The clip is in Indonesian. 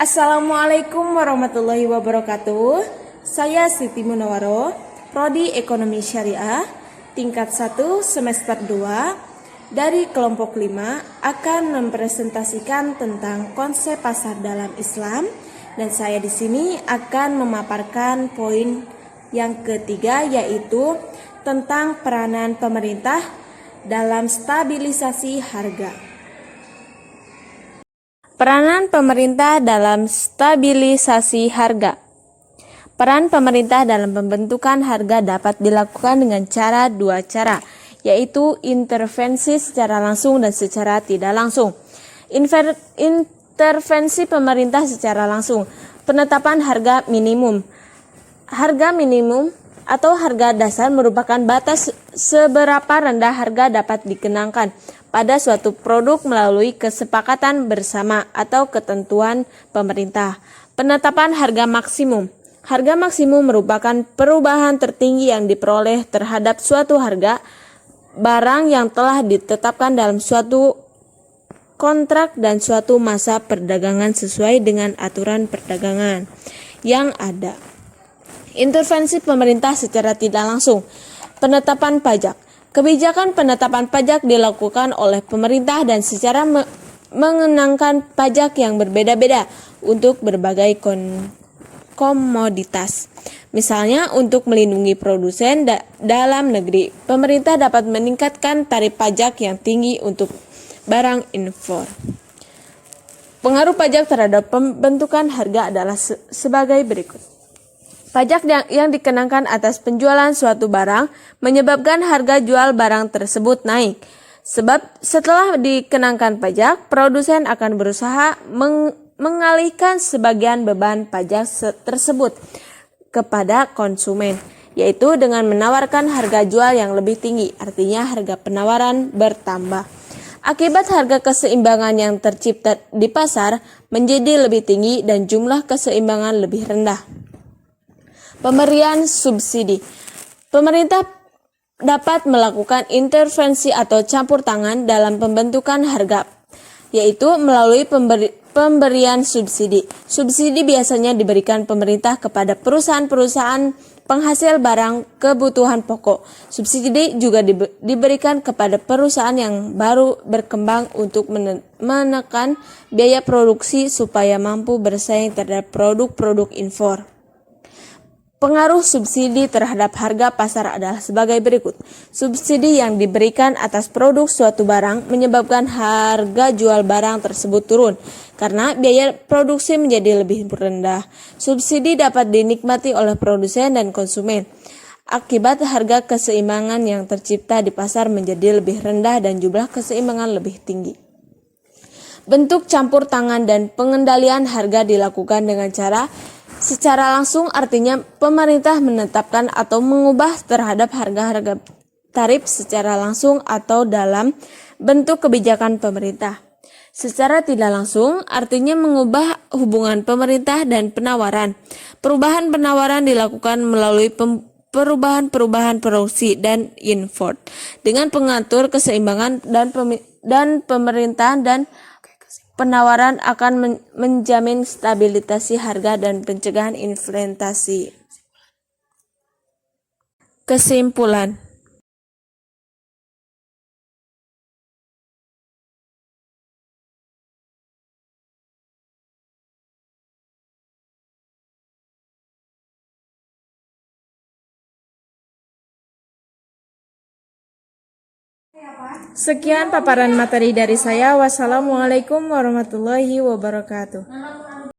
Assalamualaikum warahmatullahi wabarakatuh. Saya Siti Munawaro, Prodi Ekonomi Syariah, tingkat 1 semester 2 dari kelompok 5 akan mempresentasikan tentang konsep pasar dalam Islam, dan saya di sini akan memaparkan poin yang ketiga, yaitu tentang peranan pemerintah dalam stabilisasi harga. Peranan pemerintah dalam stabilisasi harga. Peran pemerintah dalam pembentukan harga dapat dilakukan dengan dua cara, yaitu intervensi secara langsung dan secara tidak langsung. Intervensi pemerintah secara langsung, penetapan harga minimum. Harga minimum atau harga dasar merupakan batas seberapa rendah harga dapat dikenakan pada suatu produk melalui kesepakatan bersama atau ketentuan pemerintah. Penetapan harga maksimum. Harga maksimum merupakan perubahan tertinggi yang diperoleh terhadap suatu harga barang yang telah ditetapkan dalam suatu kontrak dan suatu masa perdagangan sesuai dengan aturan perdagangan yang ada. Intervensi pemerintah secara tidak langsung. Penetapan pajak. Kebijakan penetapan pajak dilakukan oleh pemerintah dan secara mengenangkan pajak yang berbeda-beda untuk berbagai komoditas. Misalnya untuk melindungi produsen dalam negeri, pemerintah dapat meningkatkan tarif pajak yang tinggi untuk barang impor. Pengaruh pajak terhadap pembentukan harga adalah sebagai berikut. Pajak yang dikenakan atas penjualan suatu barang menyebabkan harga jual barang tersebut naik. Sebab setelah dikenakan pajak, produsen akan berusaha mengalihkan sebagian beban pajak tersebut kepada konsumen, yaitu dengan menawarkan harga jual yang lebih tinggi, artinya harga penawaran bertambah. Akibat harga keseimbangan yang tercipta di pasar menjadi lebih tinggi dan jumlah keseimbangan lebih rendah. Pemberian subsidi. Pemerintah dapat melakukan intervensi atau campur tangan dalam pembentukan harga, yaitu melalui pemberian subsidi. Subsidi biasanya diberikan pemerintah kepada perusahaan-perusahaan penghasil barang kebutuhan pokok. Subsidi juga diberikan kepada perusahaan yang baru berkembang untuk menekan biaya produksi supaya mampu bersaing terhadap produk-produk impor. Pengaruh subsidi terhadap harga pasar adalah sebagai berikut. Subsidi yang diberikan atas produk suatu barang menyebabkan harga jual barang tersebut turun karena biaya produksi menjadi lebih rendah. Subsidi dapat dinikmati oleh produsen dan konsumen. Akibat harga keseimbangan yang tercipta di pasar menjadi lebih rendah dan jumlah keseimbangan lebih tinggi. Bentuk campur tangan dan pengendalian harga dilakukan dengan cara secara langsung, artinya pemerintah menetapkan atau mengubah terhadap harga-harga tarif secara langsung atau dalam bentuk kebijakan pemerintah. Secara tidak langsung, artinya mengubah hubungan pemerintah dan penawaran. Perubahan penawaran dilakukan melalui perubahan produksi dan import dengan pengatur keseimbangan dan pemerintahan dan penawaran akan menjamin stabilitas harga dan pencegahan inflasi. Kesimpulan. Sekian paparan materi dari saya. Wassalamualaikum warahmatullahi wabarakatuh.